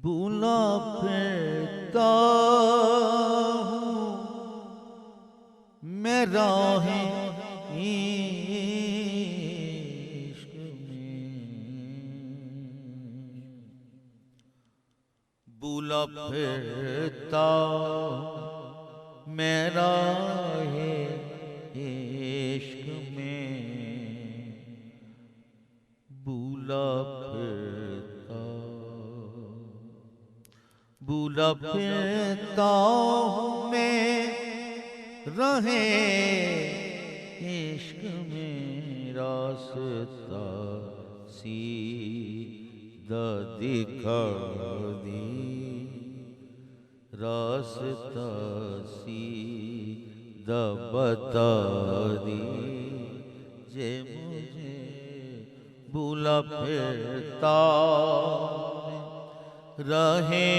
भूला फिरता हूँ मैं राहें इश्क में, भूला फिरता हूँ मैं राहें इश्क में, भूला फिरता हूँ मैं रहे इश्क में, रास्ता सीधा दिखा दी, रास्ता सीधा बता दी जे मुझे भूला फिरता रहे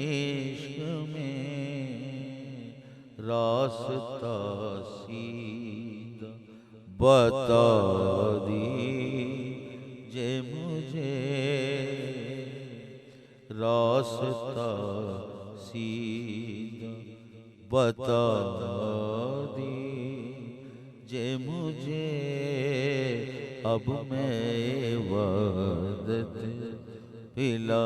इश्क में, रास्ता सीधा बता दी जे मुझे, रास्ता सीधा बता दी जे मुझे। अब मैं वदत पिला